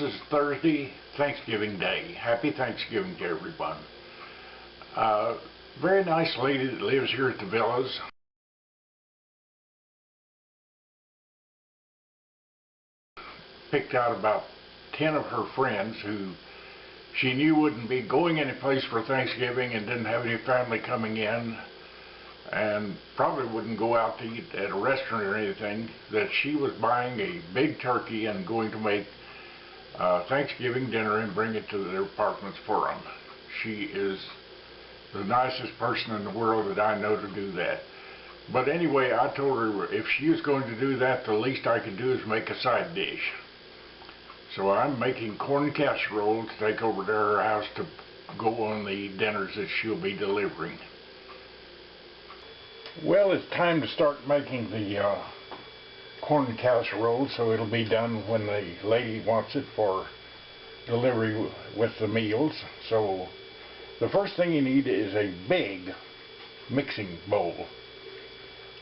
this is Thursday, Thanksgiving Day. Happy Thanksgiving to everyone. Very nice lady that lives here at the villas. Picked out about 10 of her friends who she knew wouldn't be going anyplace for Thanksgiving and didn't have any family coming in and probably wouldn't go out to eat at a restaurant or anything, that she was buying a big turkey and going to make Thanksgiving dinner and bring it to their apartments for them. She is the nicest person in the world that I know to do that. But anyway, I told her if she was going to do that, the least I could do is make a side dish. So I'm making corn casserole to take over to her house to go on the dinners that she'll be delivering. Well, it's time to start making the corn casserole, so it'll be done when the lady wants it for delivery with the meals. So the first thing you need is a big mixing bowl.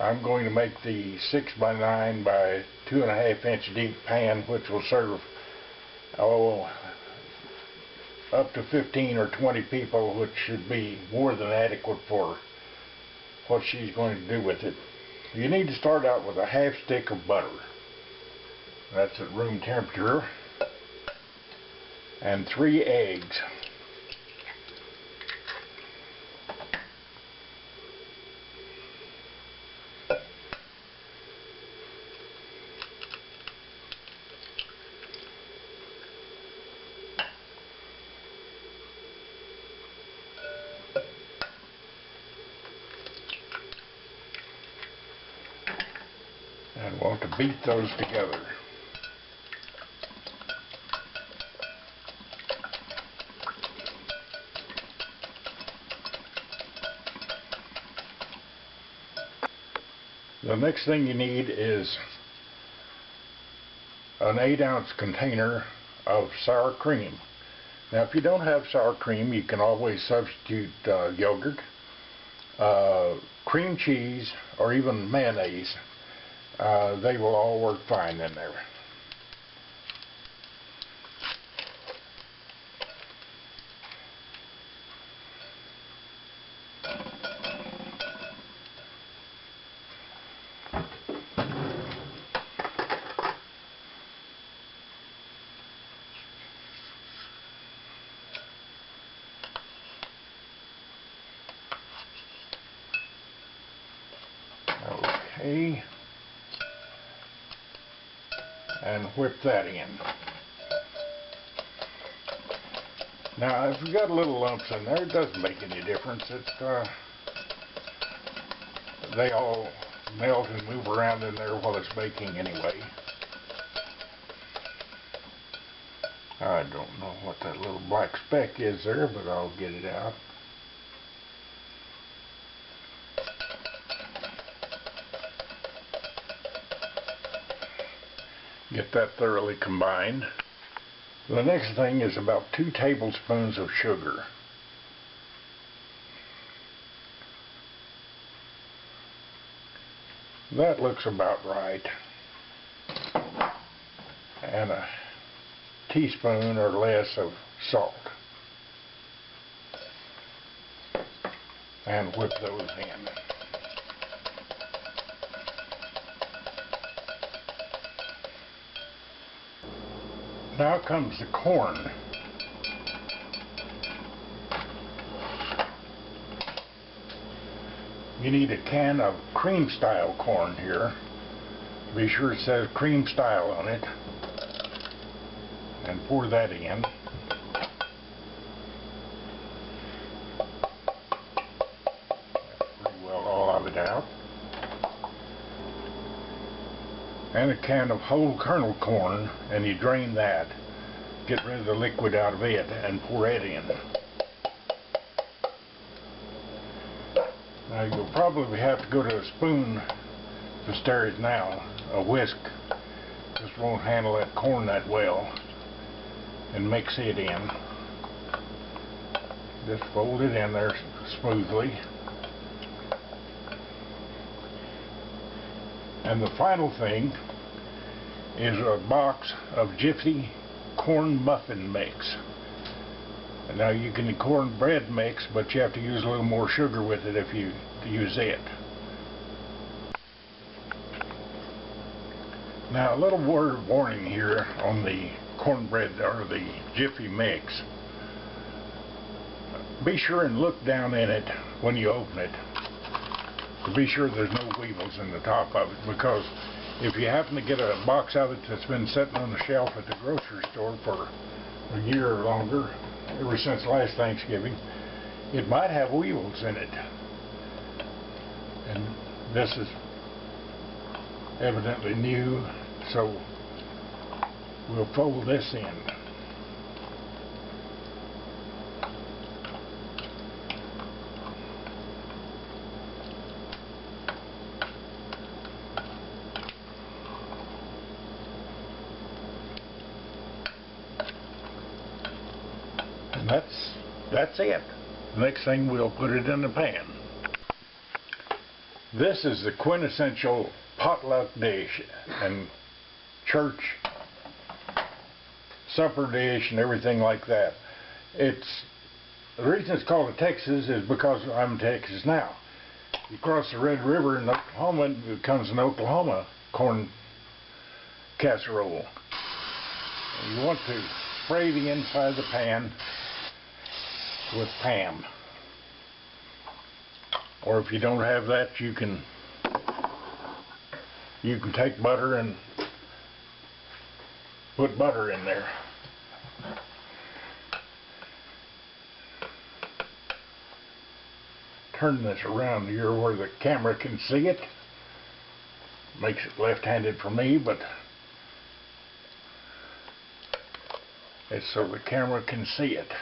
I'm going to make the 6 by 9 by 2.5 inch deep pan, which will serve up to 15 or 20 people, which should be more than adequate for what she's going to do with it. You need to start out with a half stick of butter. That's at room temperature. And 3 eggs. And want to beat those together. The next thing you need is an 8-ounce container of sour cream. Now, if you don't have sour cream, you can always substitute yogurt, cream cheese, or even mayonnaise. They will all work fine in there. Okay. And whip that in. Now, if you've got little lumps in there, it doesn't make any difference. They all melt and move around in there while it's baking anyway. I don't know what that little black speck is there, but I'll get it out. Get that thoroughly combined. The next thing is about 2 tablespoons of sugar. That looks about right. And a teaspoon or less of salt. And whip those in. Now comes the corn. You need a can of cream style corn here. Be sure it says cream style on it. And pour that in. Pretty well all of it out. And a can of whole kernel corn, and you drain that. Get rid of the liquid out of it and pour it in. Now you'll probably have to go to a spoon to stir it now. A whisk just won't handle that corn that well. And mix it in. Just fold it in there smoothly. And the final thing is a box of Jiffy corn muffin mix. And now you can cornbread mix, but you have to use a little more sugar with it if you use it. Now a little word of warning here on the cornbread or the Jiffy mix. Be sure and look down in it when you open it to be sure there's no weevils in the top of it, because if you happen to get a box of it that's been sitting on the shelf at the grocery store for a year or longer, ever since last Thanksgiving, it might have weevils in it. And this is evidently new, so we'll fold this in. And that's it. The next thing, we'll put it in the pan. This is the quintessential potluck dish and church supper dish and everything like that. The reason it's called a Texas is because I'm in Texas now. You cross the Red River in Oklahoma, it becomes an Oklahoma corn casserole. And you want to spray the inside of the pan with Pam. Or if you don't have that, you can take butter and put butter in there. Turn this around here where the camera can see it. Makes it left-handed for me, but it's so the camera can see it.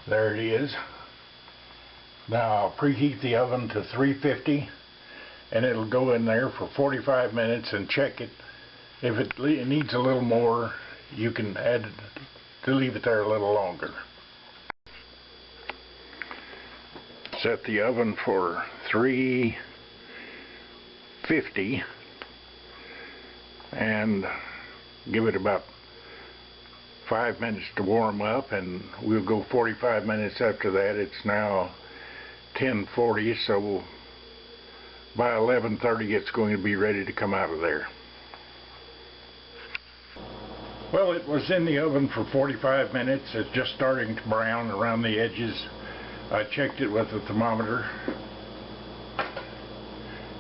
There it is. Now I'll preheat the oven to 350 and it'll go in there for 45 minutes and check it. If it needs a little more, you can add to leave it there a little longer. Set the oven for 350 and give it about 5 minutes to warm up, and we'll go 45 minutes after that. It's now 10:40, so by 11:30 it's going to be ready to come out of there. Well, it was in the oven for 45 minutes. It's just starting to brown around the edges. I checked it with the thermometer,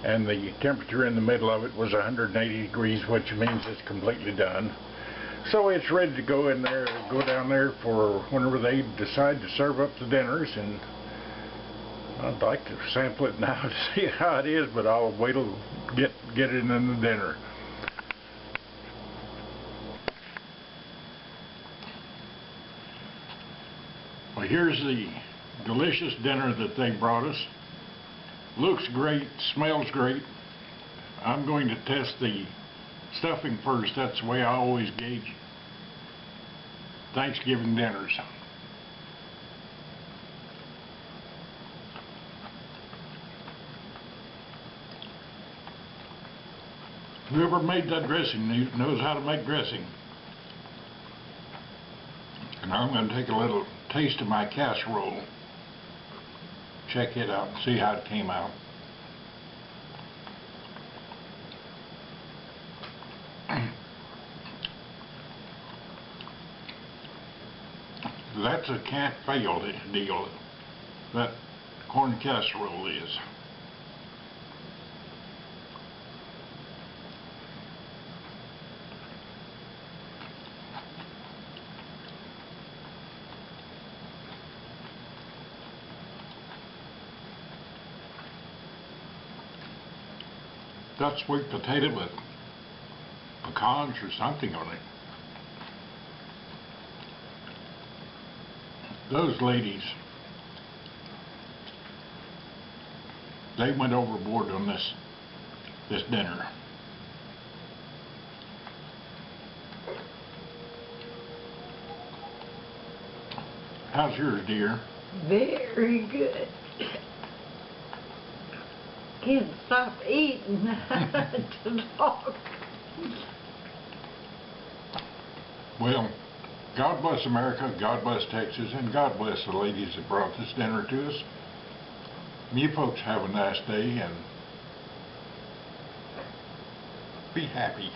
and the temperature in the middle of it was 180 degrees, which means it's completely done. So it's ready to go in there, go down there for whenever they decide to serve up the dinners, and I'd like to sample it now to see how it is, but I'll wait till get it in the dinner. Well, here's the delicious dinner that they brought us. Looks great, smells great. I'm going to test the stuffing first. That's the way I always gauge Thanksgiving dinners. Whoever made that dressing knows how to make dressing. And I'm going to take a little taste of my casserole. Check it out and see how it came out. That's a can't fail deal, that corn casserole is. Got sweet potato with pecans or something on it. Those ladies, they went overboard on this dinner. How's yours, dear? Very good. Can't stop eating to talk. Well, God bless America, God bless Texas, and God bless the ladies that brought this dinner to us. You folks have a nice day and be happy.